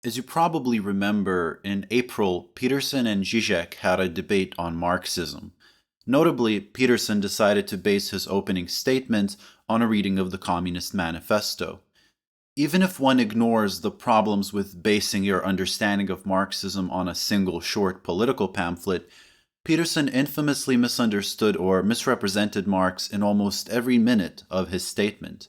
As you probably remember, in April, Peterson and Zizek had a debate on Marxism. Notably, Peterson decided to base his opening statement on a reading of the Communist Manifesto. Even if one ignores the problems with basing your understanding of Marxism on a single short political pamphlet, Peterson infamously misunderstood or misrepresented Marx in almost every minute of his statement.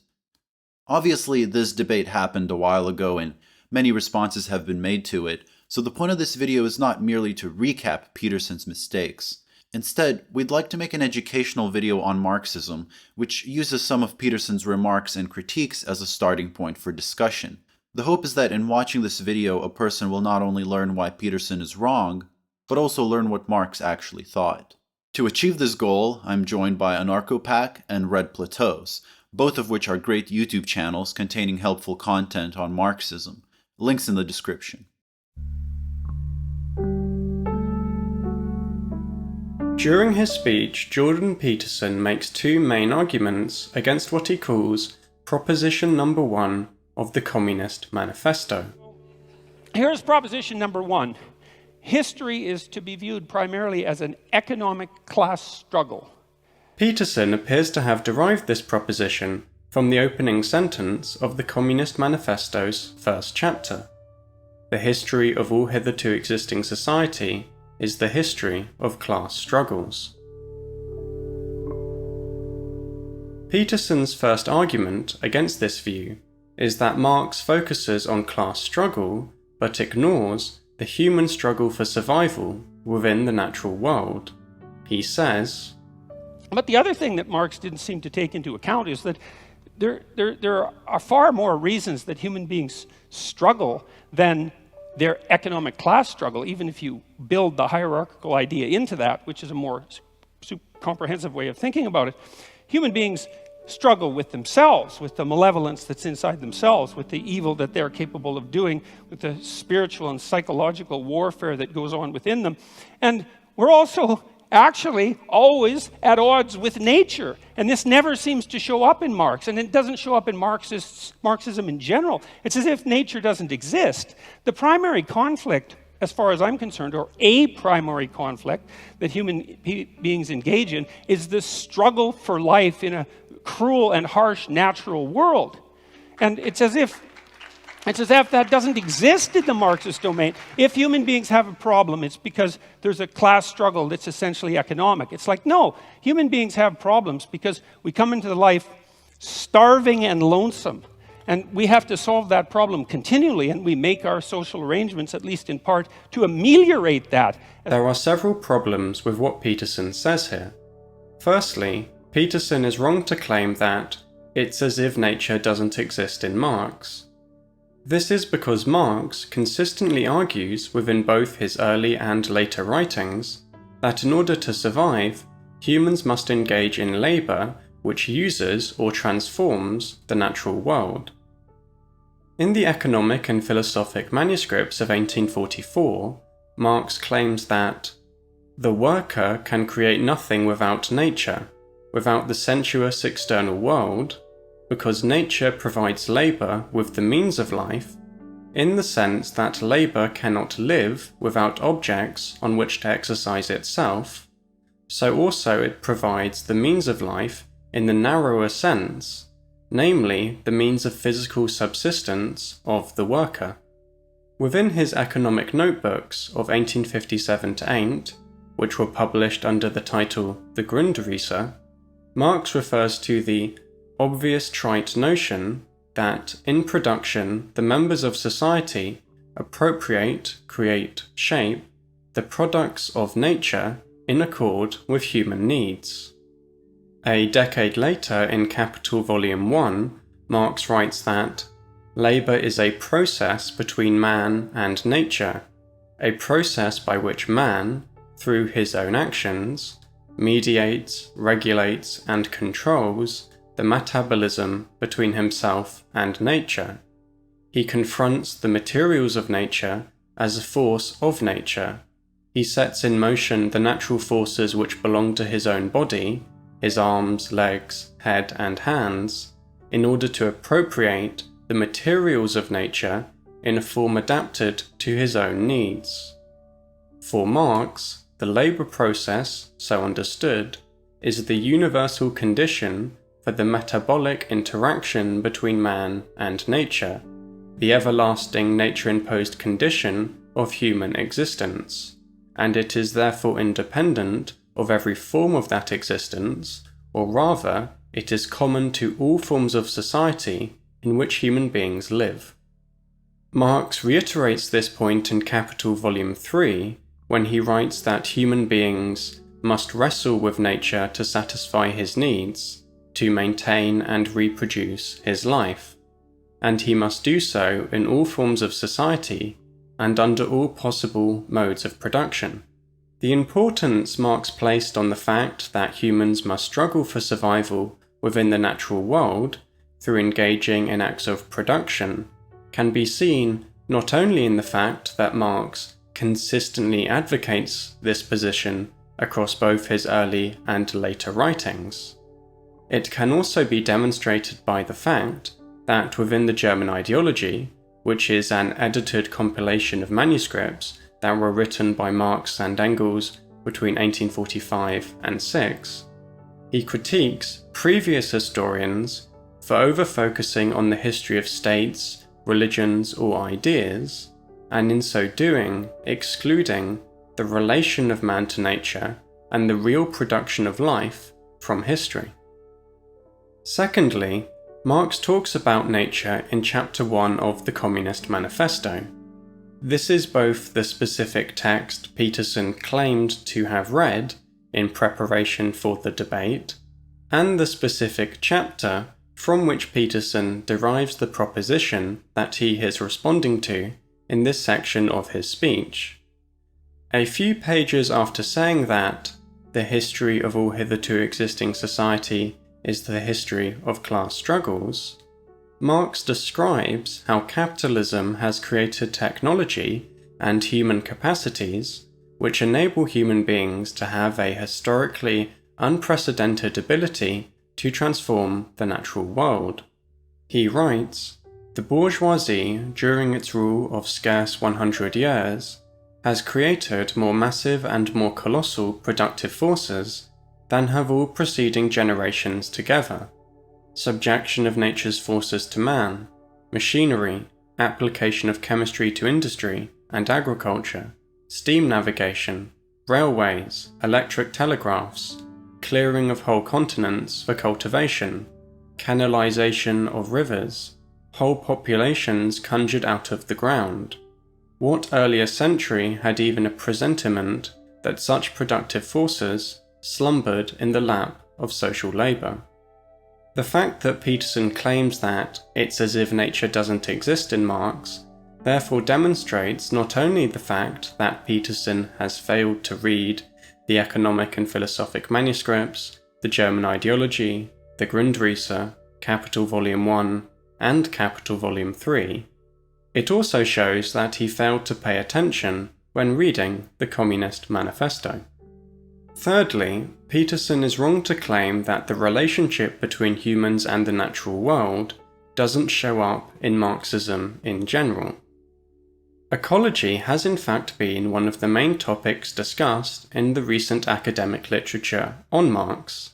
Obviously, this debate happened a while ago and many responses have been made to it, so the point of this video is not merely to recap Peterson's mistakes. Instead, we'd like to make an educational video on Marxism, which uses some of Peterson's remarks and critiques as a starting point for discussion. The hope is that in watching this video, a person will not only learn why Peterson is wrong, but also learn what Marx actually thought. To achieve this goal, I'm joined by Anarchopac and Plateaus, both of which are great YouTube channels containing helpful content on Marxism. Links in the description. During his speech, Jordan Peterson makes two main arguments against what he calls Proposition Number 1 of the Communist Manifesto. Here's Proposition Number 1. History is to be viewed primarily as an economic class struggle. Peterson appears to have derived this proposition from the opening sentence of the Communist Manifesto's first chapter. The history of all hitherto existing society is the history of class struggles. Peterson's first argument against this view is that Marx focuses on class struggle but ignores the human struggle for survival within the natural world. He says, but the other thing that Marx didn't seem to take into account is that there are far more reasons that human beings struggle than their economic class struggle, even if you build the hierarchical idea into that, which is a more comprehensive way of thinking about it. Human beings struggle with themselves, with the malevolence that's inside themselves, with the evil that they're capable of doing, with the spiritual and psychological warfare that goes on within them. And we're also actually always at odds with nature. And this never seems to show up in Marx, and it doesn't show up in Marxism in general. It's as if nature doesn't exist. The primary conflict, as far as I'm concerned, or a primary conflict that human beings engage in, is the struggle for life in a cruel and harsh natural world. And it's as if that doesn't exist in the Marxist domain. If human beings have a problem, it's because there's a class struggle that's essentially economic. It's like, no, human beings have problems because we come into life starving and lonesome. And we have to solve that problem continually, and we make our social arrangements, at least in part, to ameliorate that. There are several problems with what Peterson says here. Firstly, Peterson is wrong to claim that it's as if nature doesn't exist in Marx. This is because Marx consistently argues within both his early and later writings that in order to survive, humans must engage in labour which uses or transforms the natural world. In the Economic and Philosophic manuscripts of 1844, Marx claims that the worker can create nothing without nature, without the sensuous external world, because nature provides labour with the means of life, in the sense that labour cannot live without objects on which to exercise itself, so also it provides the means of life in the narrower sense, namely the means of physical subsistence of the worker. Within his economic notebooks of 1857-8, which were published under the title The Grundrisse, Marx refers to the obvious trite notion that in production the members of society appropriate, create, shape the products of nature in accord with human needs. A decade later, in Capital Volume 1, Marx writes that labour is a process between man and nature, a process by which man, through his own actions, mediates, regulates, and controls the metabolism between himself and nature. He confronts the materials of nature as a force of nature. He sets in motion the natural forces which belong to his own body, his arms, legs, head, and hands, in order to appropriate the materials of nature in a form adapted to his own needs. For Marx, the labour process, so understood, is the universal condition for the metabolic interaction between man and nature, the everlasting nature-imposed condition of human existence, and it is therefore independent of every form of that existence, or rather, it is common to all forms of society in which human beings live. Marx reiterates this point in Capital Volume 3 when he writes that human beings must wrestle with nature to satisfy his needs, to maintain and reproduce his life, and he must do so in all forms of society and under all possible modes of production. The importance Marx placed on the fact that humans must struggle for survival within the natural world through engaging in acts of production can be seen not only in the fact that Marx consistently advocates this position across both his early and later writings. It can also be demonstrated by the fact that within the German ideology, which is an edited compilation of manuscripts that were written by Marx and Engels between 1845 and 6, he critiques previous historians for over-focusing on the history of states, religions, or ideas, and in so doing excluding the relation of man to nature and the real production of life from history. Secondly, Marx talks about nature in Chapter 1 of the Communist Manifesto. This is both the specific text Peterson claimed to have read in preparation for the debate, and the specific chapter from which Peterson derives the proposition that he is responding to in this section of his speech. A few pages after saying that the history of all hitherto existing society is the history of class struggles, Marx describes how capitalism has created technology and human capacities which enable human beings to have a historically unprecedented ability to transform the natural world. He writes, "The bourgeoisie, during its rule of scarce 100 years, has created more massive and more colossal productive forces than have all preceding generations together. Subjection of nature's forces to man, machinery, application of chemistry to industry and agriculture, steam navigation, railways, electric telegraphs, clearing of whole continents for cultivation, canalization of rivers, whole populations conjured out of the ground. What earlier century had even a presentiment that such productive forces slumbered in the lap of social labour?" The fact that Peterson claims that it's as if nature doesn't exist in Marx therefore demonstrates not only the fact that Peterson has failed to read the economic and philosophic manuscripts, the German ideology, the Grundrisse, Capital Volume 1, and Capital Volume 3, it also shows that he failed to pay attention when reading the Communist Manifesto. Thirdly, Peterson is wrong to claim that the relationship between humans and the natural world doesn't show up in Marxism in general. Ecology has in fact been one of the main topics discussed in the recent academic literature on Marx.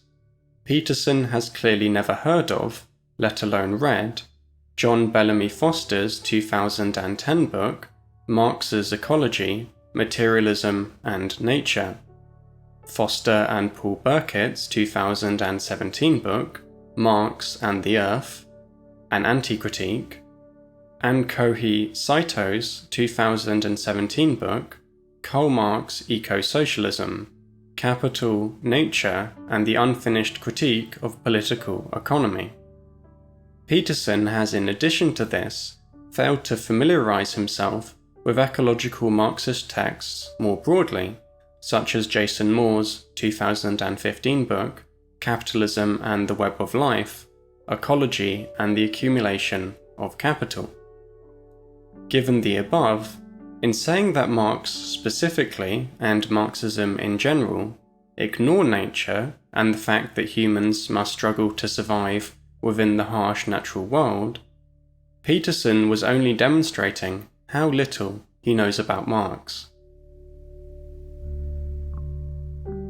Peterson has clearly never heard of, let alone read, John Bellamy Foster's 2010 book, Marx's Ecology, Materialism and Nature, Foster and Paul Burkitt's 2017 book, Marx and the Earth, An Anti-Critique, and Kohei Saito's 2017 book, Karl Marx Eco-Socialism, Capital, Nature, and the Unfinished Critique of Political Economy. Peterson has, in addition to this, failed to familiarize himself with ecological Marxist texts more broadly, such as Jason Moore's 2015 book, Capitalism and the Web of Life, Ecology and the Accumulation of Capital. Given the above, in saying that Marx specifically, and Marxism in general, ignore nature and the fact that humans must struggle to survive within the harsh natural world, Peterson was only demonstrating how little he knows about Marx.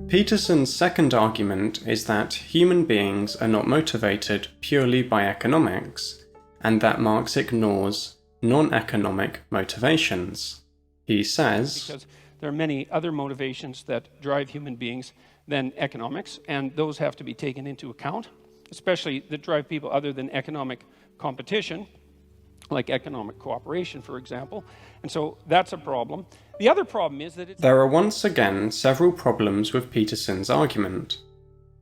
Peterson's second argument is that human beings are not motivated purely by economics, and that Marx ignores non-economic motivations. He says, because there are many other motivations that drive human beings than economics, and those have to be taken into account, especially that drive people other than economic competition, like economic cooperation, for example. And so that's a problem. The other problem is that there are once again several problems with Peterson's argument.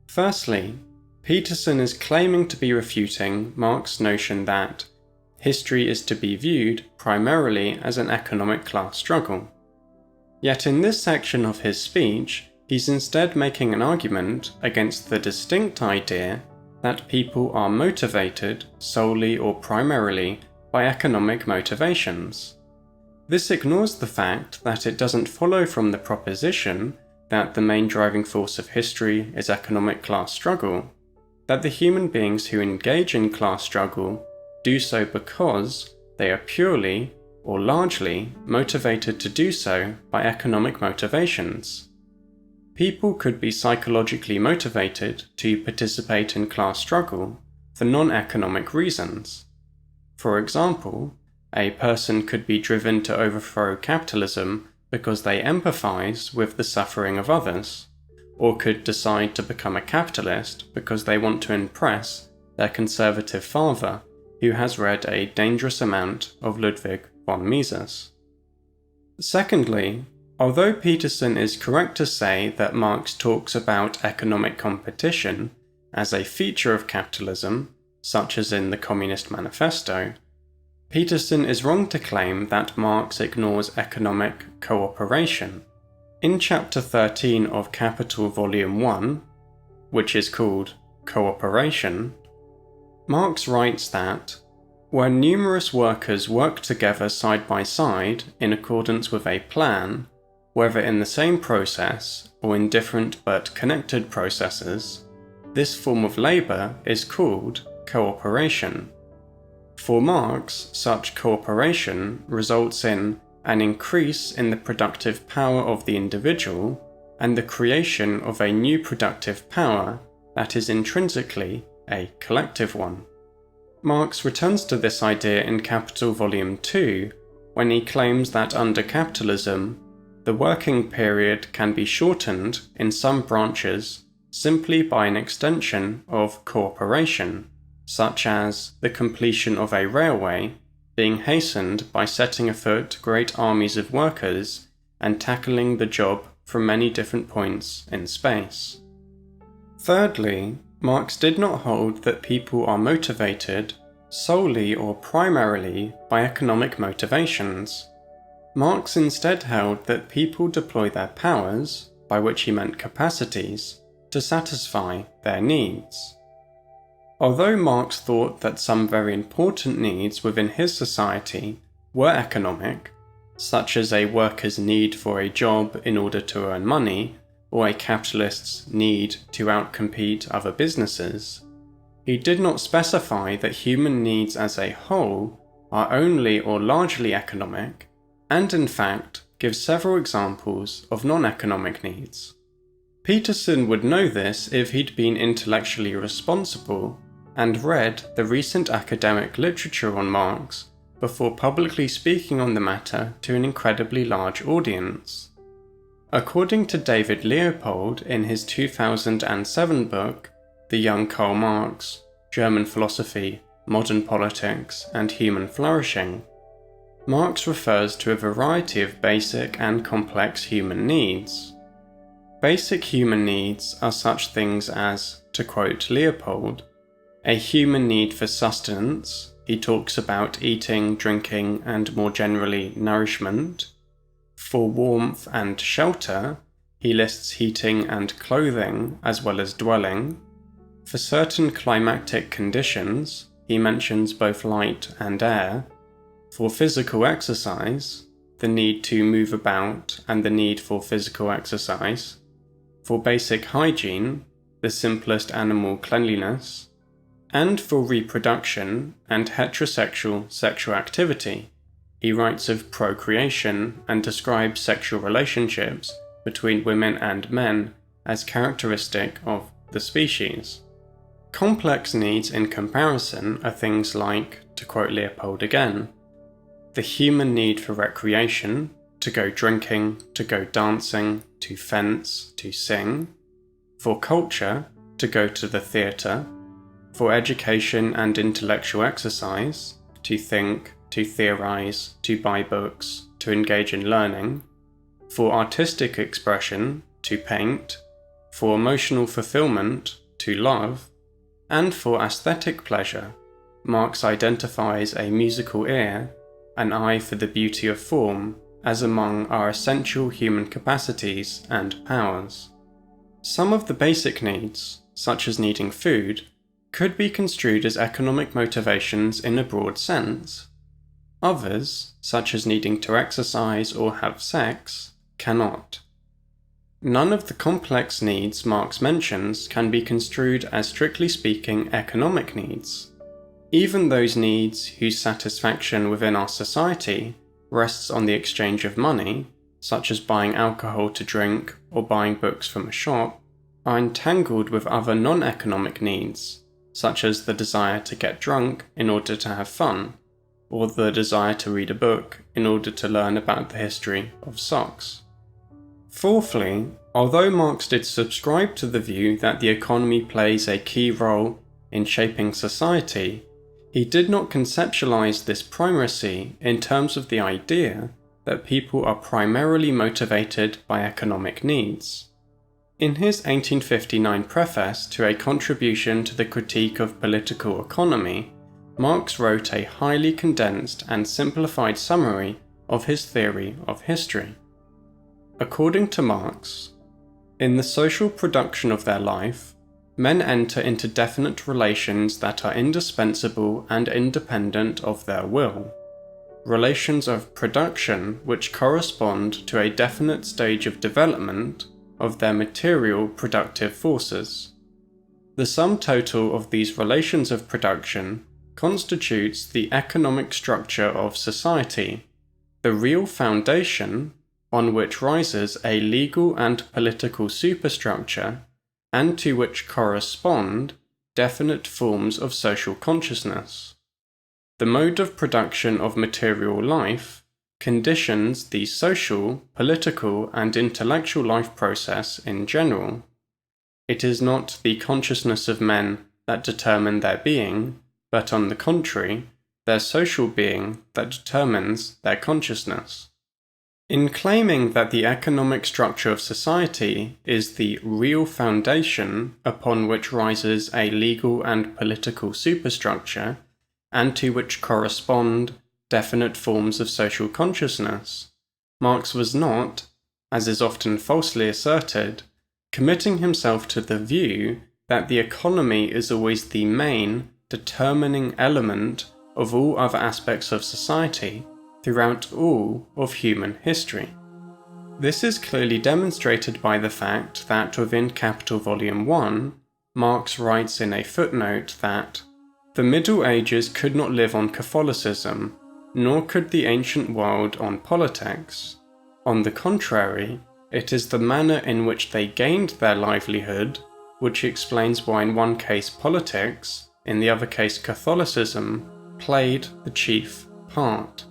Firstly, Peterson is claiming to be refuting Marx's notion that history is to be viewed primarily as an economic class struggle. Yet in this section of his speech, he's instead making an argument against the distinct idea that people are motivated solely or primarily by economic motivations. This ignores the fact that it doesn't follow from the proposition that the main driving force of history is economic class struggle, that the human beings who engage in class struggle do so because they are purely or largely motivated to do so by economic motivations. People could be psychologically motivated to participate in class struggle for non-economic reasons. For example, a person could be driven to overthrow capitalism because they empathize with the suffering of others, or could decide to become a capitalist because they want to impress their conservative father, who has read a dangerous amount of Ludwig von Mises. Secondly, although Peterson is correct to say that Marx talks about economic competition as a feature of capitalism, such as in the Communist Manifesto, Peterson is wrong to claim that Marx ignores economic cooperation. In Chapter 13 of Capital Volume 1, which is called Cooperation, Marx writes that when numerous workers work together side by side in accordance with a plan, whether in the same process or in different but connected processes, this form of labour is called cooperation. For Marx, such cooperation results in an increase in the productive power of the individual and the creation of a new productive power that is intrinsically a collective one. Marx returns to this idea in Capital Volume 2 when he claims that under capitalism, the working period can be shortened in some branches simply by an extension of cooperation, such as the completion of a railway being hastened by setting afoot great armies of workers and tackling the job from many different points in space. Thirdly, Marx did not hold that people are motivated solely or primarily by economic motivations. Marx instead held that people deploy their powers, by which he meant capacities, to satisfy their needs. Although Marx thought that some very important needs within his society were economic, such as a worker's need for a job in order to earn money, or a capitalist's need to outcompete other businesses, he did not specify that human needs as a whole are only or largely economic, and in fact gives several examples of non-economic needs. Peterson would know this if he'd been intellectually responsible and read the recent academic literature on Marx before publicly speaking on the matter to an incredibly large audience. According to David Leopold in his 2007 book, The Young Karl Marx, German Philosophy, Modern Politics, and Human Flourishing, Marx refers to a variety of basic and complex human needs. Basic human needs are such things as, to quote Leopold, a human need for sustenance. He talks about eating, drinking, and more generally nourishment. For warmth and shelter, he lists heating and clothing as well as dwelling. For certain climatic conditions, he mentions both light and air. For physical exercise, the need to move about and the need for physical exercise. For basic hygiene, the simplest animal cleanliness. and for reproduction and heterosexual sexual activity. He writes of procreation and describes sexual relationships between women and men as characteristic of the species. Complex needs in comparison are things like, to quote Leopold again, the human need for recreation, to go drinking, to go dancing, to fence, to sing, for culture, to go to the theatre, for education and intellectual exercise, to think, to theorize, to buy books, to engage in learning, for artistic expression, to paint, for emotional fulfillment, to love, and for aesthetic pleasure. Marx identifies a musical ear, an eye for the beauty of form, as among our essential human capacities and powers. Some of the basic needs, such as needing food, could be construed as economic motivations in a broad sense. Others, such as needing to exercise or have sex, cannot. None of the complex needs Marx mentions can be construed as strictly speaking economic needs. Even those needs whose satisfaction within our society rests on the exchange of money, such as buying alcohol to drink or buying books from a shop, are entangled with other non-economic needs, such as the desire to get drunk in order to have fun, or the desire to read a book in order to learn about the history of socks. Fourthly, although Marx did subscribe to the view that the economy plays a key role in shaping society, he did not conceptualize this primacy in terms of the idea that people are primarily motivated by economic needs. In his 1859 preface to a contribution to the critique of political economy, Marx wrote a highly condensed and simplified summary of his theory of history. According to Marx, in the social production of their life, men enter into definite relations that are indispensable and independent of their will. Relations of production which correspond to a definite stage of development of their material productive forces. The sum total of these relations of production constitutes the economic structure of society, the real foundation on which rises a legal and political superstructure, and to which correspond definite forms of social consciousness. The mode of production of material life conditions the social, political, and intellectual life process in general. It is not the consciousness of men that determine their being, but on the contrary, their social being that determines their consciousness. In claiming that the economic structure of society is the real foundation upon which rises a legal and political superstructure, and to which correspond definite forms of social consciousness, Marx was not, as is often falsely asserted, committing himself to the view that the economy is always the main, determining element of all other aspects of society throughout all of human history. This is clearly demonstrated by the fact that within Capital Volume 1, Marx writes in a footnote that the Middle Ages could not live on Catholicism, nor could the ancient world on politics. On the contrary, it is the manner in which they gained their livelihood which explains why in one case politics, in the other case Catholicism, played the chief part.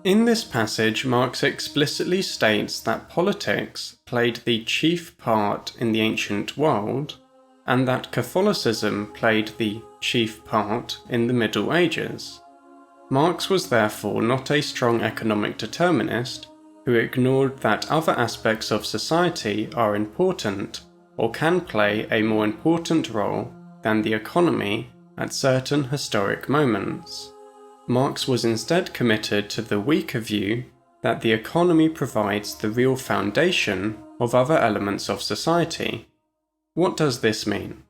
In this passage, Marx explicitly states that politics played the chief part in the ancient world, and that Catholicism played the chief part in the Middle Ages. Marx was therefore not a strong economic determinist who ignored that other aspects of society are important or can play a more important role than the economy at certain historic moments. Marx was instead committed to the weaker view that the economy provides the real foundation of other elements of society. What does this mean?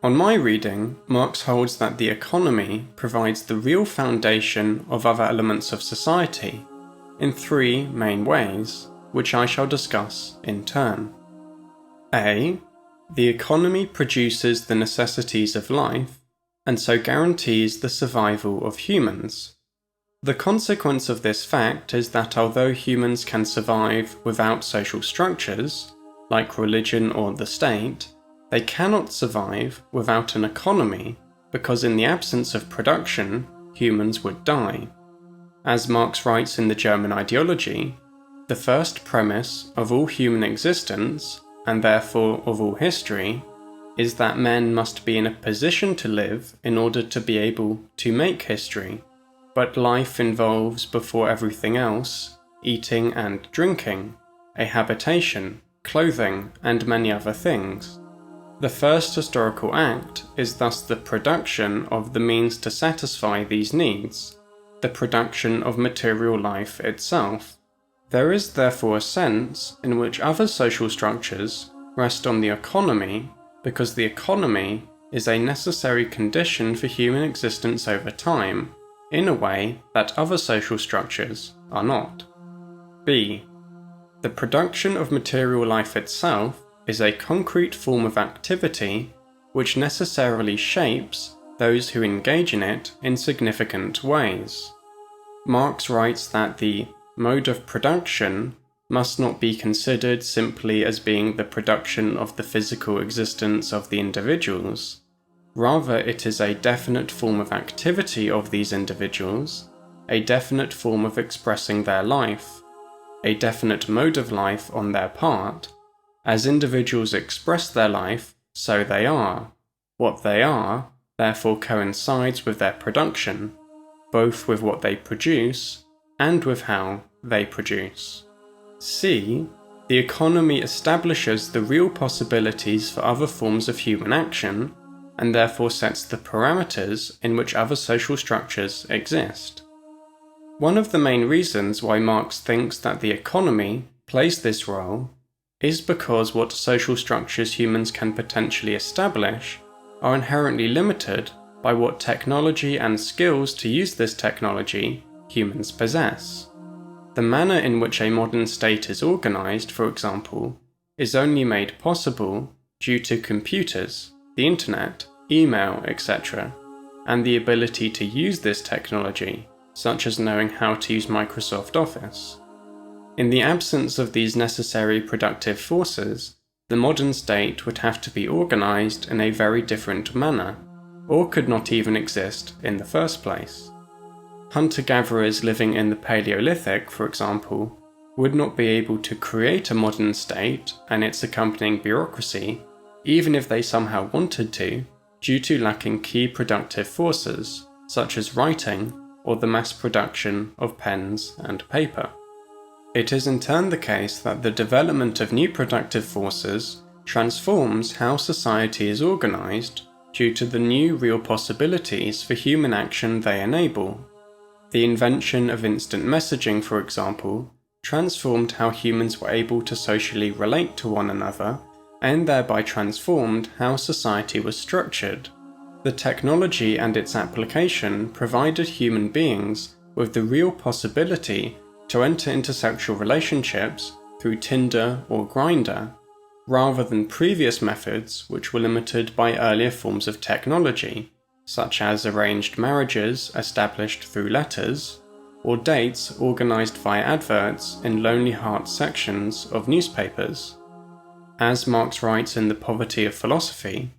On my reading, Marx holds that the economy provides the real foundation of other elements of society in three main ways, which I shall discuss in turn. A. The economy produces the necessities of life, and so guarantees the survival of humans. The consequence of this fact is that although humans can survive without social structures, like religion or the state, they cannot survive without an economy, because in the absence of production, humans would die. As Marx writes in the German ideology, the first premise of all human existence, and therefore of all history, is that men must be in a position to live in order to be able to make history, but life involves, before everything else, eating and drinking, a habitation, clothing, and many other things. The first historical act is thus the production of the means to satisfy these needs, the production of material life itself. There is therefore a sense in which other social structures rest on the economy, because the economy is a necessary condition for human existence over time, in a way that other social structures are not. B. The production of material life itself is a concrete form of activity which necessarily shapes those who engage in it in significant ways. Marx writes that the mode of production must not be considered simply as being the production of the physical existence of the individuals. Rather, it is a definite form of activity of these individuals, a definite form of expressing their life, a definite mode of life on their part. As individuals express their life, so they are. What they are, therefore, coincides with their production, both with what they produce and with how they produce. C. The economy establishes the real possibilities for other forms of human action, and therefore sets the parameters in which other social structures exist. One of the main reasons why Marx thinks that the economy plays this role is because what social structures humans can potentially establish are inherently limited by what technology and skills to use this technology humans possess. The manner in which a modern state is organized, for example, is only made possible due to computers, the internet, email, etc., and the ability to use this technology, such as knowing how to use Microsoft Office. In the absence of these necessary productive forces, the modern state would have to be organized in a very different manner, or could not even exist in the first place. Hunter-gatherers living in the Paleolithic, for example, would not be able to create a modern state and its accompanying bureaucracy, even if they somehow wanted to, due to lacking key productive forces, such as writing or the mass production of pens and paper. It is in turn the case that the development of new productive forces transforms how society is organized due to the new real possibilities for human action they enable. The invention of instant messaging, for example, transformed how humans were able to socially relate to one another, and thereby transformed how society was structured. The technology and its application provided human beings with the real possibility to enter into sexual relationships through Tinder or Grindr, rather than previous methods which were limited by earlier forms of technology, such as arranged marriages established through letters, or dates organized via adverts in lonely heart sections of newspapers. As Marx writes in The Poverty of Philosophy,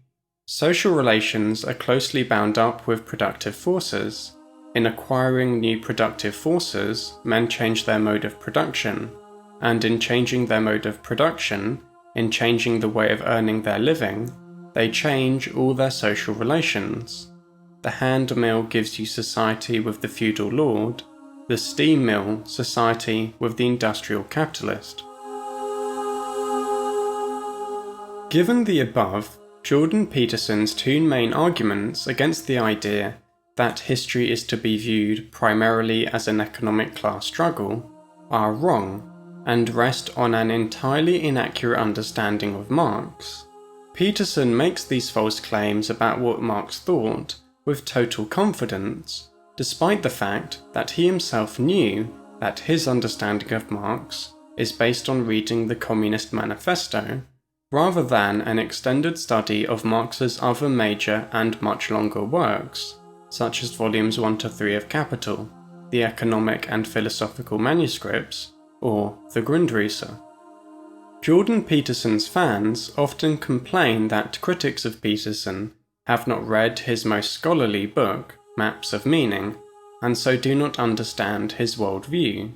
social relations are closely bound up with productive forces. In acquiring new productive forces, men change their mode of production, and in changing their mode of production, in changing the way of earning their living, they change all their social relations. The hand mill gives you society with the feudal lord, the steam mill society with the industrial capitalist. Given the above, Jordan Peterson's two main arguments against the idea that history is to be viewed primarily as an economic class struggle are wrong, and rest on an entirely inaccurate understanding of Marx. Peterson makes these false claims about what Marx thought with total confidence, despite the fact that he himself knew that his understanding of Marx is based on reading the Communist Manifesto, rather than an extended study of Marx's other major and much longer works, such as volumes 1 to 3 of Capital, the economic and philosophical manuscripts, or the Grundrisse. Jordan Peterson's fans often complain that critics of Peterson have not read his most scholarly book, Maps of Meaning, and so do not understand his worldview.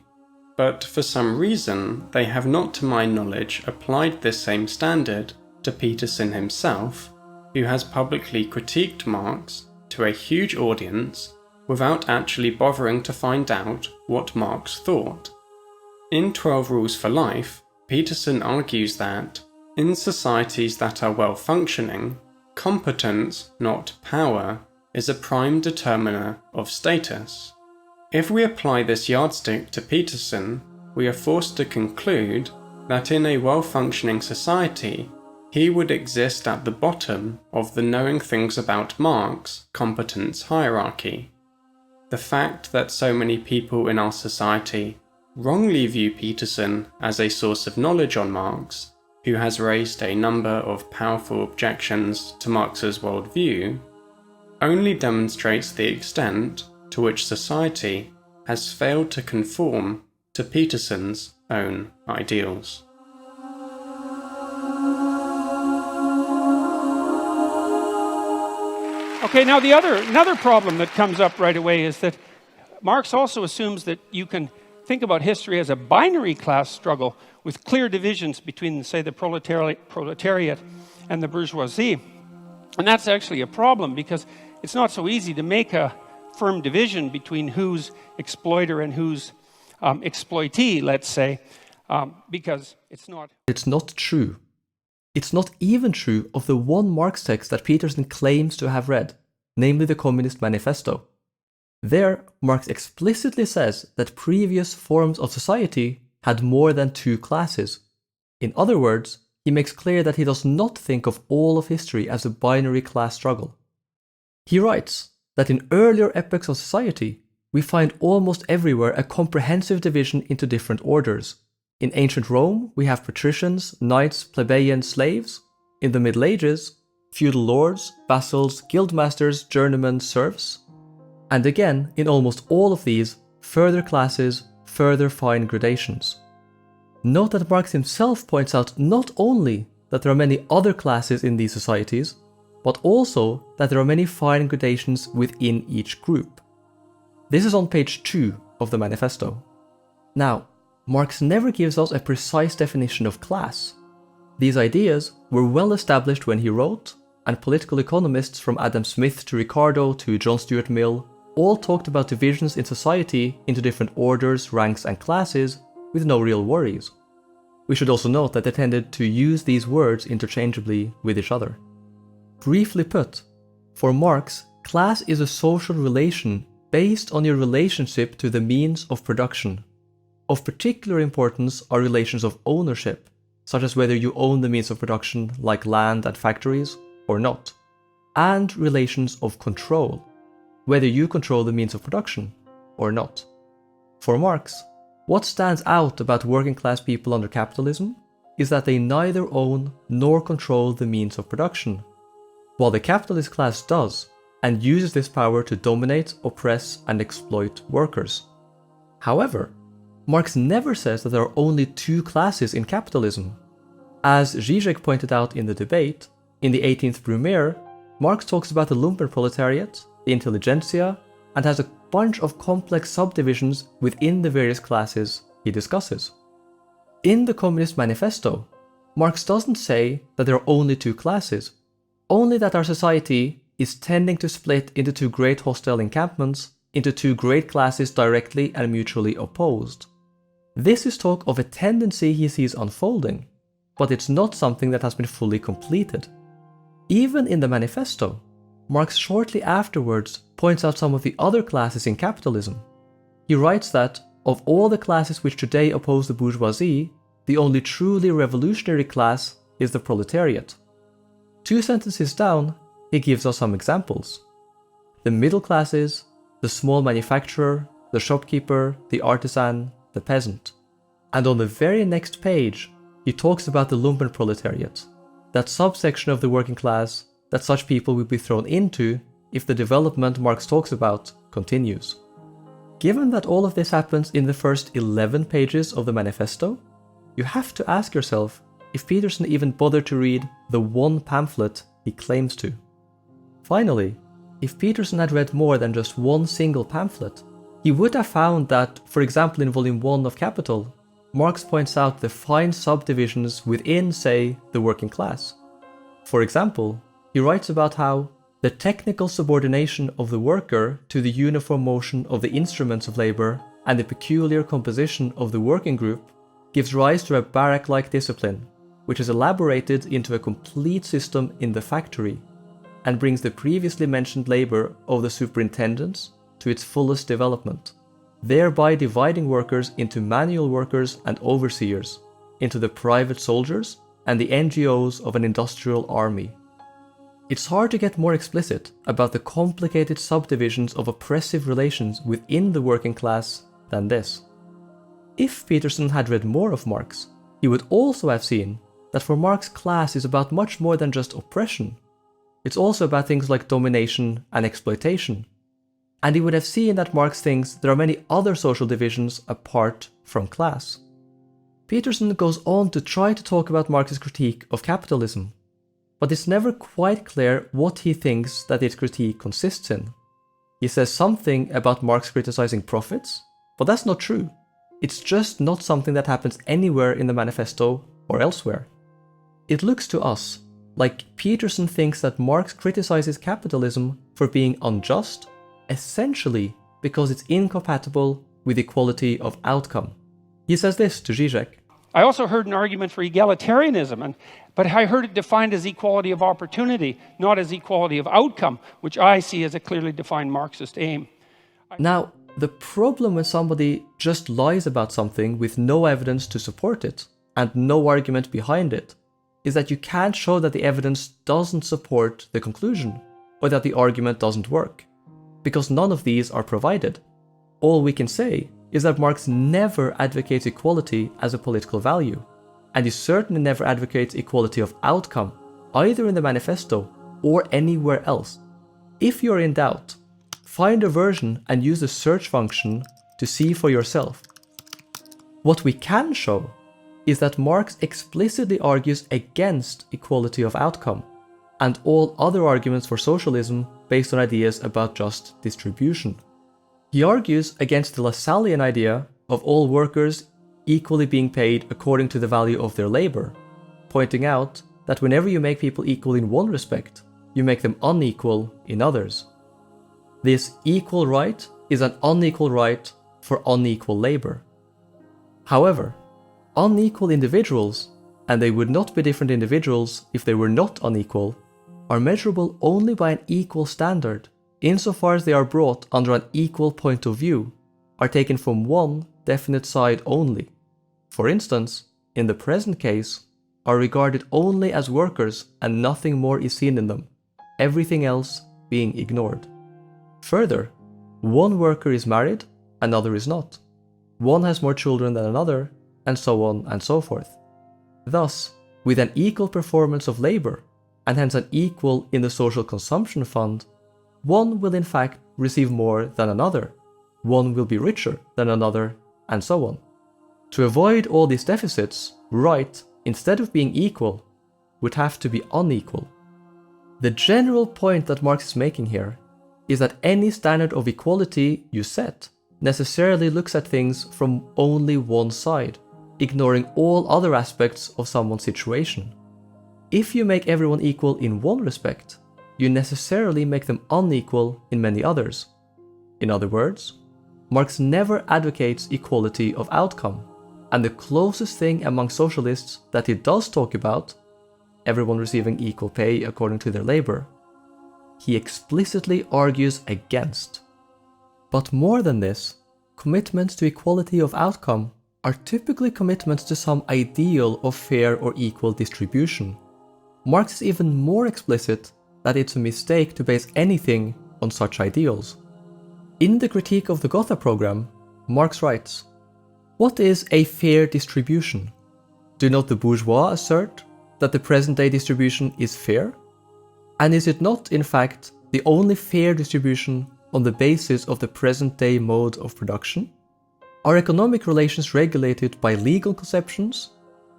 But for some reason, they have not, to my knowledge, applied this same standard to Peterson himself, who has publicly critiqued Marx to a huge audience without actually bothering to find out what Marx thought. In 12 Rules for Life, Peterson argues that, in societies that are well functioning, competence, not power, is a prime determiner of status. If we apply this yardstick to Peterson, we are forced to conclude that in a well-functioning society, he would exist at the bottom of the knowing things about Marx competence hierarchy. The fact that so many people in our society wrongly view Peterson as a source of knowledge on Marx, who has raised a number of powerful objections to Marx's worldview, only demonstrates the extent to which society has failed to conform to Peterson's own ideals. Okay, now another problem that comes up right away is that Marx also assumes that you can think about history as a binary class struggle with clear divisions between, say, the proletariat and the bourgeoisie. And that's actually a problem because it's not so easy to make a firm division between who's exploiter and who's exploitee, let's say, because it's not. It's not true. It's not even true of the one Marx text that Peterson claims to have read, namely the Communist Manifesto. There, Marx explicitly says that previous forms of society had more than two classes. In other words, he makes clear that he does not think of all of history as a binary class struggle. He writes that in earlier epochs of society, we find almost everywhere a comprehensive division into different orders. In ancient Rome, we have patricians, knights, plebeians, slaves. In the Middle Ages, feudal lords, vassals, guildmasters, journeymen, serfs. And again, in almost all of these, further classes, further fine gradations. Note that Marx himself points out not only that there are many other classes in these societies, but also that there are many fine gradations within each group. This is on page 2 of the manifesto. Now, Marx never gives us a precise definition of class. These ideas were well established when he wrote, and political economists from Adam Smith to Ricardo to John Stuart Mill all talked about divisions in society into different orders, ranks, and classes with no real worries. We should also note that they tended to use these words interchangeably with each other. Briefly put, for Marx, class is a social relation based on your relationship to the means of production. Of particular importance are relations of ownership, such as whether you own the means of production like land and factories or not, and relations of control, whether you control the means of production or not. For Marx, what stands out about working class people under capitalism is that they neither own nor control the means of production, while the capitalist class does, and uses this power to dominate, oppress, and exploit workers. However, Marx never says that there are only two classes in capitalism. As Zizek pointed out in the debate, in the 18th Brumaire, Marx talks about the Lumpenproletariat, the intelligentsia, and has a bunch of complex subdivisions within the various classes he discusses. In the Communist Manifesto, Marx doesn't say that there are only two classes, only that our society is tending to split into two great hostile encampments, into two great classes directly and mutually opposed. This is talk of a tendency he sees unfolding, but it's not something that has been fully completed. Even in the manifesto, Marx shortly afterwards points out some of the other classes in capitalism. He writes that, of all the classes which today oppose the bourgeoisie, the only truly revolutionary class is the proletariat. 2 sentences down, he gives us some examples. The middle classes, the small manufacturer, the shopkeeper, the artisan, the peasant. And on the very next page, he talks about the Lumpenproletariat, that subsection of the working class that such people will be thrown into if the development Marx talks about continues. Given that all of this happens in the first 11 pages of the manifesto, you have to ask yourself if Peterson even bothered to read the one pamphlet he claims to. Finally, if Peterson had read more than just one single pamphlet, he would have found that, for example in Volume 1 of Capital, Marx points out the fine subdivisions within, say, the working class. For example, he writes about how the technical subordination of the worker to the uniform motion of the instruments of labor and the peculiar composition of the working group gives rise to a barrack-like discipline, which is elaborated into a complete system in the factory, and brings the previously mentioned labor of the superintendents to its fullest development, thereby dividing workers into manual workers and overseers, into the private soldiers and the NGOs of an industrial army. It's hard to get more explicit about the complicated subdivisions of oppressive relations within the working class than this. If Peterson had read more of Marx, he would also have seen that for Marx, class is about much more than just oppression. It's also about things like domination and exploitation. And he would have seen that Marx thinks there are many other social divisions apart from class. Peterson goes on to try to talk about Marx's critique of capitalism, but it's never quite clear what he thinks that its critique consists in. He says something about Marx criticizing profits, but that's not true. It's just not something that happens anywhere in the manifesto or elsewhere. It looks to us like Peterson thinks that Marx criticizes capitalism for being unjust, essentially because it's incompatible with equality of outcome. He says this to Zizek. I also heard an argument for egalitarianism, but I heard it defined as equality of opportunity, not as equality of outcome, which I see as a clearly defined Marxist aim. Now, the problem when somebody just lies about something with no evidence to support it, and no argument behind it, is that you can't show that the evidence doesn't support the conclusion, or that the argument doesn't work, because none of these are provided. All we can say is that Marx never advocates equality as a political value, and he certainly never advocates equality of outcome, either in the manifesto or anywhere else. If you're in doubt, find a version and use the search function to see for yourself. What we can show is that Marx explicitly argues against equality of outcome, and all other arguments for socialism based on ideas about just distribution. He argues against the Lassallean idea of all workers equally being paid according to the value of their labor, pointing out that whenever you make people equal in one respect, you make them unequal in others. This equal right is an unequal right for unequal labor. However, unequal individuals, and they would not be different individuals if they were not unequal, are measurable only by an equal standard, insofar as they are brought under an equal point of view, are taken from one definite side only. For instance, in the present case, are regarded only as workers and nothing more is seen in them, everything else being ignored. Further, one worker is married, another is not. One has more children than another, and so on and so forth. Thus, with an equal performance of labor, and hence an equal in the social consumption fund, one will in fact receive more than another, one will be richer than another, and so on. To avoid all these deficits, right, instead of being equal, would have to be unequal. The general point that Marx is making here is that any standard of equality you set necessarily looks at things from only one side, ignoring all other aspects of someone's situation. If you make everyone equal in one respect, you necessarily make them unequal in many others. In other words, Marx never advocates equality of outcome, and the closest thing among socialists that he does talk about, everyone receiving equal pay according to their labor, he explicitly argues against. But more than this, commitments to equality of outcome are typically commitments to some ideal of fair or equal distribution. Marx is even more explicit that it's a mistake to base anything on such ideals. In the critique of the Gotha program, Marx writes, "What is a fair distribution? Do not the bourgeois assert that the present-day distribution is fair? And is it not, in fact, the only fair distribution on the basis of the present-day mode of production? Are economic relations regulated by legal conceptions?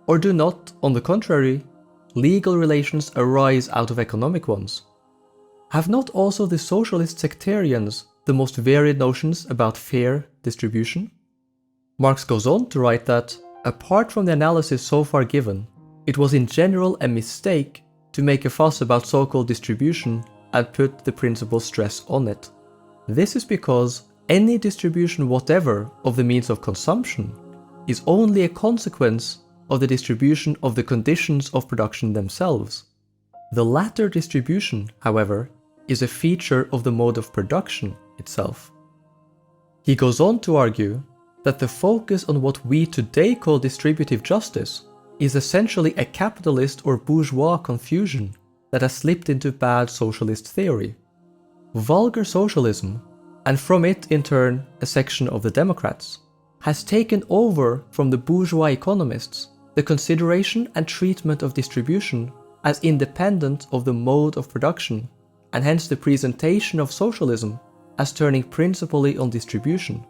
Or do not, on the contrary, legal relations arise out of economic ones? Have not also the socialist sectarians the most varied notions about fair distribution? Marx goes on to write that, apart from the analysis so far given, it was in general a mistake to make a fuss about so-called distribution and put the principal stress on it. This is because any distribution whatever of the means of consumption is only a consequence of the distribution of the conditions of production themselves. The latter distribution, however, is a feature of the mode of production itself. He goes on to argue that the focus on what we today call distributive justice is essentially a capitalist or bourgeois confusion that has slipped into bad socialist theory. Vulgar socialism, and from it in turn a section of the Democrats, has taken over from the bourgeois economists the consideration and treatment of distribution as independent of the mode of production, and hence the presentation of socialism as turning principally on distribution.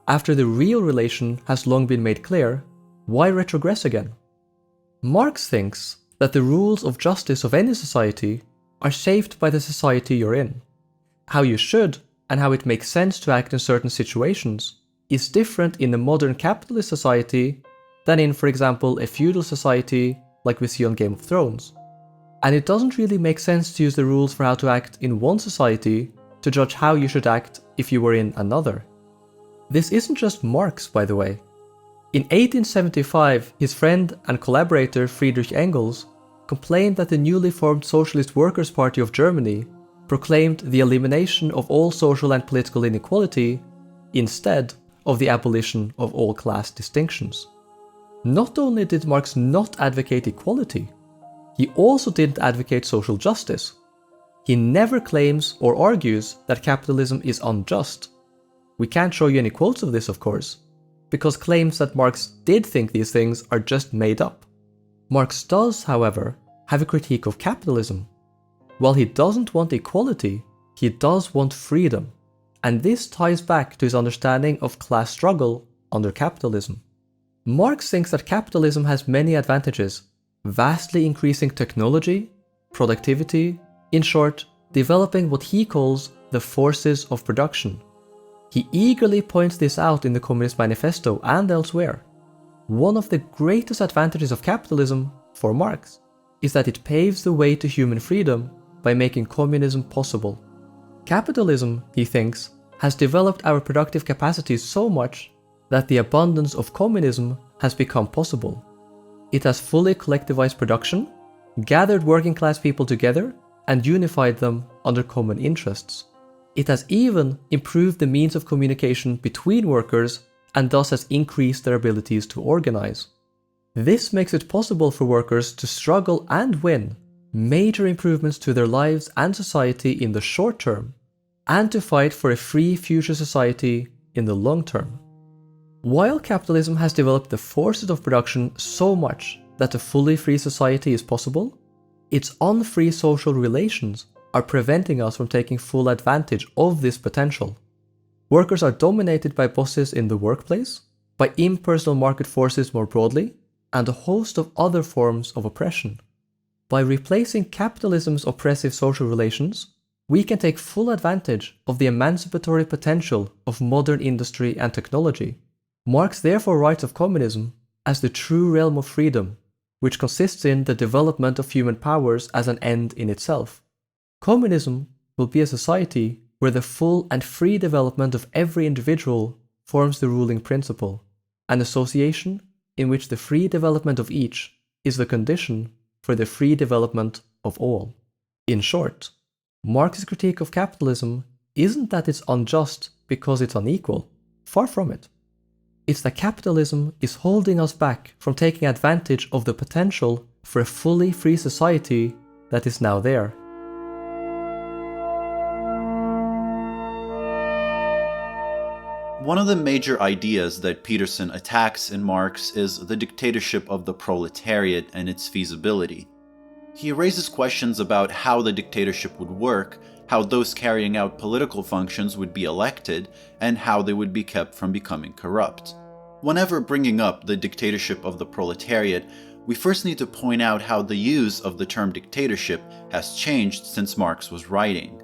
After the real relation has long been made clear, why retrogress again? Marx thinks that the rules of justice of any society are shaped by the society you're in. How you should and how it makes sense to act in certain situations is different in a modern capitalist society than in, for example, a feudal society like we see on Game of Thrones. And it doesn't really make sense to use the rules for how to act in one society to judge how you should act if you were in another. This isn't just Marx, by the way. In 1875, his friend and collaborator Friedrich Engels complained that the newly formed Socialist Workers' Party of Germany proclaimed the elimination of all social and political inequality instead of the abolition of all class distinctions. Not only did Marx not advocate equality, he also didn't advocate social justice. He never claims or argues that capitalism is unjust. We can't show you any quotes of this, of course, because claims that Marx did think these things are just made up. Marx does, however, have a critique of capitalism. While he doesn't want equality, he does want freedom, and this ties back to his understanding of class struggle under capitalism. Marx thinks that capitalism has many advantages, vastly increasing technology, productivity, in short, developing what he calls the forces of production. He eagerly points this out in the Communist Manifesto and elsewhere. One of the greatest advantages of capitalism, for Marx, is that it paves the way to human freedom by making communism possible. Capitalism, he thinks, has developed our productive capacities so much that the abundance of communism has become possible. It has fully collectivized production, gathered working class people together, and unified them under common interests. It has even improved the means of communication between workers and thus has increased their abilities to organize. This makes it possible for workers to struggle and win major improvements to their lives and society in the short term, and to fight for a free future society in the long term. While capitalism has developed the forces of production so much that a fully free society is possible, its unfree social relations are preventing us from taking full advantage of this potential. Workers are dominated by bosses in the workplace, by impersonal market forces more broadly, and a host of other forms of oppression. By replacing capitalism's oppressive social relations, we can take full advantage of the emancipatory potential of modern industry and technology. Marx therefore writes of communism as the true realm of freedom, which consists in the development of human powers as an end in itself. Communism will be a society where the full and free development of every individual forms the ruling principle, an association in which the free development of each is the condition for the free development of all. In short, Marx's critique of capitalism isn't that it's unjust because it's unequal, far from it. It's that capitalism is holding us back from taking advantage of the potential for a fully free society that is now there. One of the major ideas that Peterson attacks in Marx is the dictatorship of the proletariat and its feasibility. He raises questions about how the dictatorship would work, how those carrying out political functions would be elected, and how they would be kept from becoming corrupt. Whenever bringing up the dictatorship of the proletariat, we first need to point out how the use of the term dictatorship has changed since Marx was writing.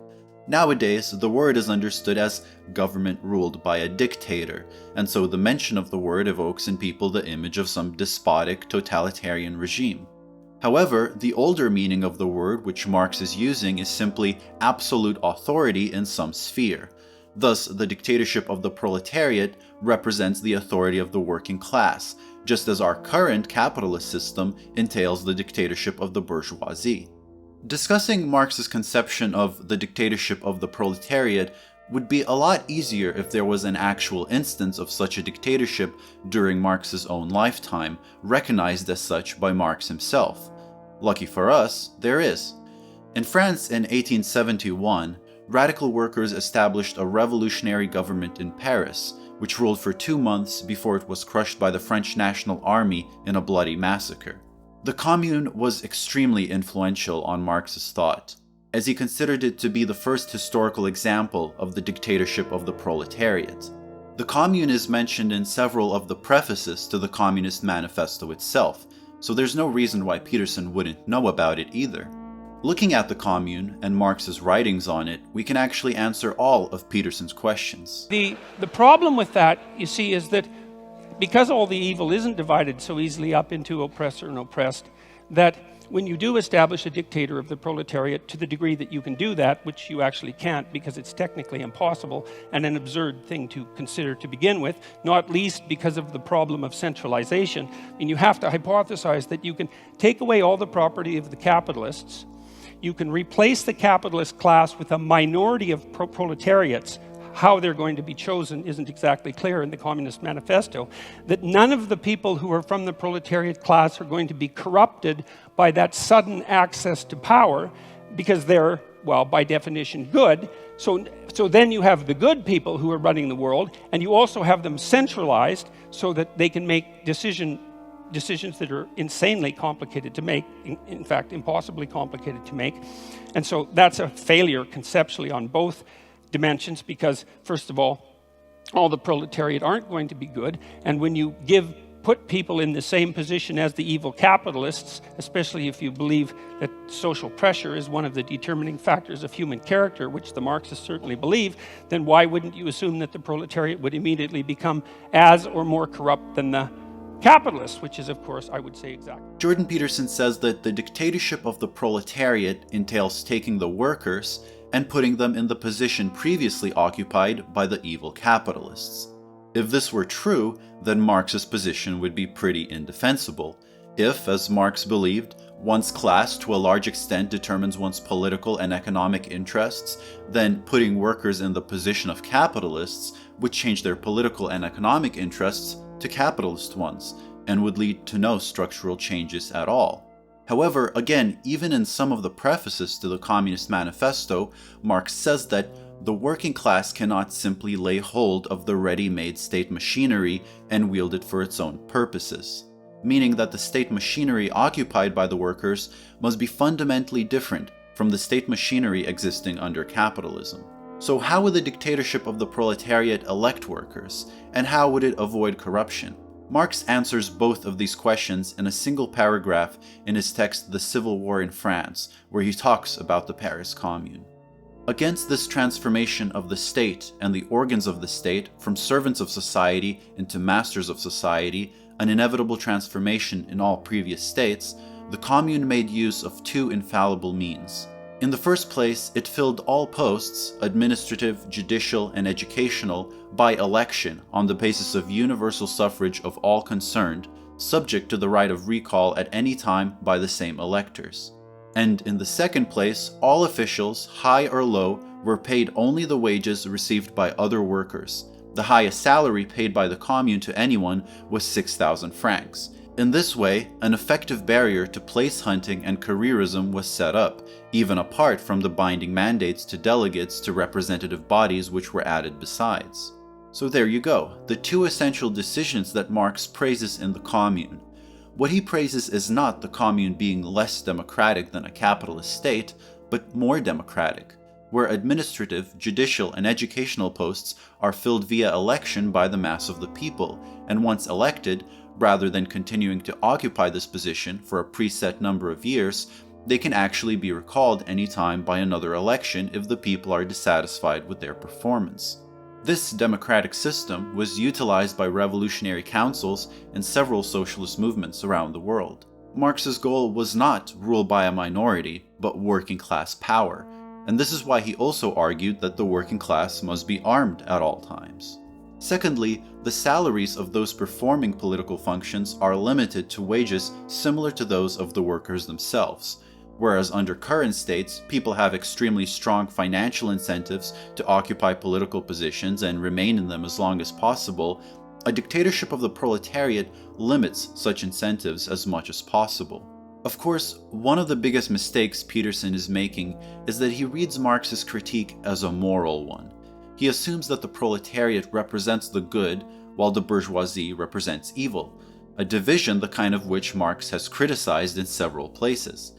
Nowadays, the word is understood as government ruled by a dictator, and so the mention of the word evokes in people the image of some despotic, totalitarian regime. However, the older meaning of the word which Marx is using is simply absolute authority in some sphere. Thus, the dictatorship of the proletariat represents the authority of the working class, just as our current capitalist system entails the dictatorship of the bourgeoisie. Discussing Marx's conception of the dictatorship of the proletariat would be a lot easier if there was an actual instance of such a dictatorship during Marx's own lifetime, recognized as such by Marx himself. Lucky for us, there is. In France in 1871, radical workers established a revolutionary government in Paris, which ruled for 2 months before it was crushed by the French National Army in a bloody massacre. The Commune was extremely influential on Marx's thought, as he considered it to be the first historical example of the dictatorship of the proletariat. The Commune is mentioned in several of the prefaces to the Communist Manifesto itself, so there's no reason why Peterson wouldn't know about it either. Looking at the Commune and Marx's writings on it, we can actually answer all of Peterson's questions. The problem with that, you see, is that because all the evil isn't divided so easily up into oppressor and oppressed, that when you do establish a dictator of the proletariat, to the degree that you can do that, which you actually can't because it's technically impossible and an absurd thing to consider to begin with, not least because of the problem of centralization, and you have to hypothesize that you can take away all the property of the capitalists, you can replace the capitalist class with a minority of proletariats. How they're going to be chosen isn't exactly clear in the Communist Manifesto, that none of the people who are from the proletariat class are going to be corrupted by that sudden access to power because they're, well, by definition, good. So then you have the good people who are running the world, and you also have them centralized so that they can make decisions that are insanely complicated to make, in fact, impossibly complicated to make. And so that's a failure conceptually on both dimensions, because first of all the proletariat aren't going to be good, and when you put people in the same position as the evil capitalists, especially if you believe that social pressure is one of the determining factors of human character, which the Marxists certainly believe, then why wouldn't you assume that the proletariat would immediately become as or more corrupt than the capitalists, which is, of course, I would say exactly. Jordan Peterson says that the dictatorship of the proletariat entails taking the workers and putting them in the position previously occupied by the evil capitalists. If this were true, then Marx's position would be pretty indefensible. If, as Marx believed, one's class to a large extent determines one's political and economic interests, then putting workers in the position of capitalists would change their political and economic interests to capitalist ones, and would lead to no structural changes at all. However, again, even in some of the prefaces to the Communist Manifesto, Marx says that the working class cannot simply lay hold of the ready-made state machinery and wield it for its own purposes, meaning that the state machinery occupied by the workers must be fundamentally different from the state machinery existing under capitalism. So how would the dictatorship of the proletariat elect workers, and how would it avoid corruption? Marx answers both of these questions in a single paragraph in his text The Civil War in France, where he talks about the Paris Commune. Against this transformation of the state and the organs of the state from servants of society into masters of society, an inevitable transformation in all previous states, the Commune made use of two infallible means. In the first place, it filled all posts, administrative, judicial, and educational, by election on the basis of universal suffrage of all concerned, subject to the right of recall at any time by the same electors. And in the second place, all officials, high or low, were paid only the wages received by other workers. The highest salary paid by the Commune to anyone was 6,000 francs. In this way, an effective barrier to place hunting and careerism was set up, even apart from the binding mandates to delegates to representative bodies which were added besides. So there you go, the two essential decisions that Marx praises in the Commune. What he praises is not the Commune being less democratic than a capitalist state, but more democratic, where administrative, judicial, and educational posts are filled via election by the mass of the people, and once elected, rather than continuing to occupy this position for a preset number of years, they can actually be recalled anytime by another election if the people are dissatisfied with their performance. This democratic system was utilized by revolutionary councils and several socialist movements around the world. Marx's goal was not rule by a minority, but working class power, and this is why he also argued that the working class must be armed at all times. Secondly, the salaries of those performing political functions are limited to wages similar to those of the workers themselves. Whereas under current states, people have extremely strong financial incentives to occupy political positions and remain in them as long as possible, a dictatorship of the proletariat limits such incentives as much as possible. Of course, one of the biggest mistakes Peterson is making is that he reads Marx's critique as a moral one. He assumes that the proletariat represents the good, while the bourgeoisie represents evil, a division the kind of which Marx has criticized in several places.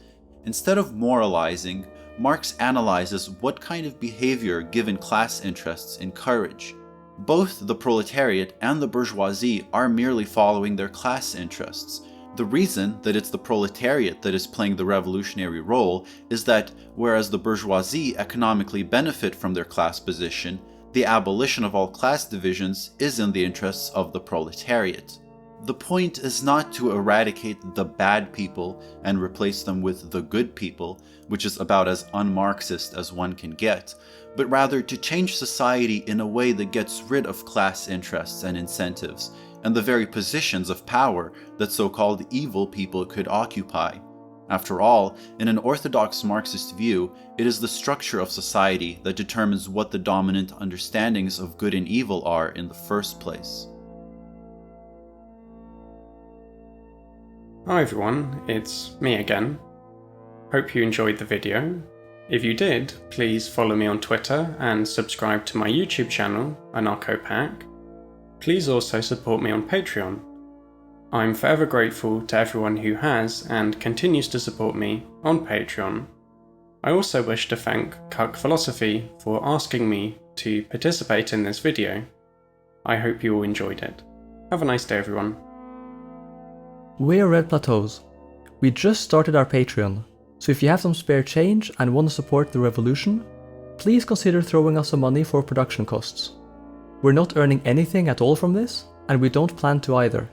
Instead of moralizing, Marx analyzes what kind of behavior given class interests encourage. Both the proletariat and the bourgeoisie are merely following their class interests. The reason that it's the proletariat that is playing the revolutionary role is that, whereas the bourgeoisie economically benefit from their class position, the abolition of all class divisions is in the interests of the proletariat. The point is not to eradicate the bad people and replace them with the good people, which is about as un-Marxist as one can get, but rather to change society in a way that gets rid of class interests and incentives, and the very positions of power that so-called evil people could occupy. After all, in an orthodox Marxist view, it is the structure of society that determines what the dominant understandings of good and evil are in the first place. Hi everyone, it's me again. Hope you enjoyed the video. If you did, please follow me on Twitter and subscribe to my YouTube channel, Anarchopac. Please also support me on Patreon. I'm forever grateful to everyone who has and continues to support me on Patreon. I also wish to thank Cuck Philosophy for asking me to participate in this video. I hope you all enjoyed it. Have a nice day everyone. We're Red Plateaus. We just started our Patreon, so if you have some spare change and want to support the revolution, please consider throwing us some money for production costs. We're not earning anything at all from this, and we don't plan to either.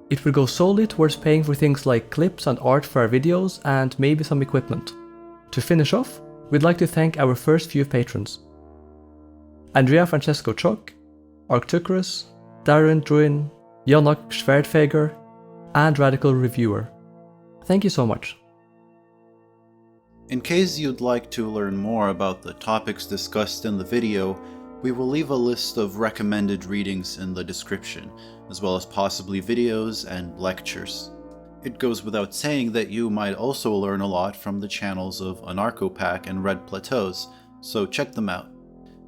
It would go solely towards paying for things like clips and art for our videos and maybe some equipment. To finish off, we'd like to thank our first few patrons: Andrea Francesco Chock, Arctucrus, Darren Druin, Janak Schwertfeger, and Radical Reviewer. Thank you so much. In case you'd like to learn more about the topics discussed in the video, we will leave a list of recommended readings in the description, as well as possibly videos and lectures. It goes without saying that you might also learn a lot from the channels of Anarchopac and Red Plateaus, so check them out.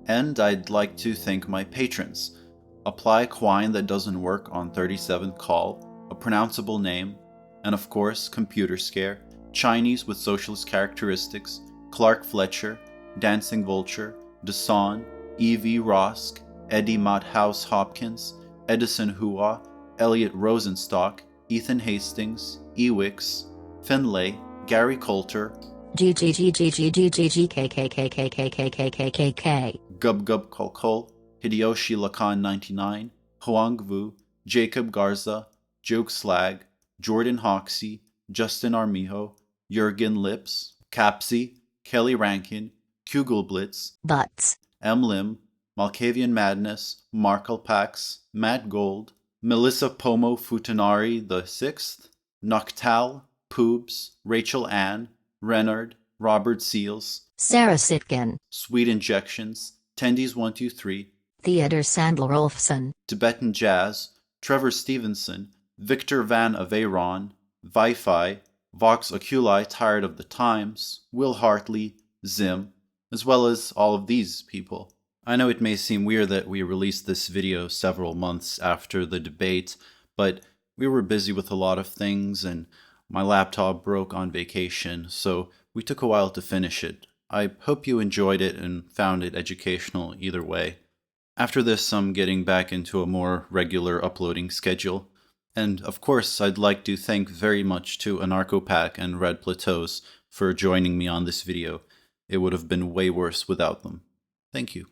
And I'd like to thank my patrons: Apply Quine That Doesn't Work on 37th Call, A Pronounceable Name, and of course Computer Scare, Chinese with Socialist Characteristics, Clark Fletcher, Dancing Vulture, Desan, E.V. Rosk, Eddie Mothouse Hopkins, Edison Hua, Elliot Rosenstock, Ethan Hastings, Ewix, Finlay, Gary Coulter, GGGGGGGKKKKKKKKKK, Gub Gub Kolkol, Hideyoshi Lacan 99, Huang Vu, Jacob Garza, Joke Slag, Jordan Hoxie, Justin Armijo, Jurgen Lips, Capsy, Kelly Rankin, Kugelblitz, Butts, M. Lim, Malkavian Madness, Mark Alpax, Matt Gold, Melissa Pomo Futanari VI, Noctal, Poobs, Rachel Ann, Renard, Robert Seals, Sarah Sitkin, Sweet Injections, Tendies 123, Theodor Sandler-Olfsson, Tibetan Jazz, Trevor Stevenson, Victor Van Aveyron, Wi-Fi, Vox Oculi Tired of the Times, Will Hartley, Zim, as well as all of these people. I know it may seem weird that we released this video several months after the debate, but we were busy with a lot of things and my laptop broke on vacation, so we took a while to finish it. I hope you enjoyed it and found it educational either way. After this, I'm getting back into a more regular uploading schedule. And of course, I'd like to thank very much to Anarchopac and Red Plateaus for joining me on this video. It would have been way worse without them. Thank you.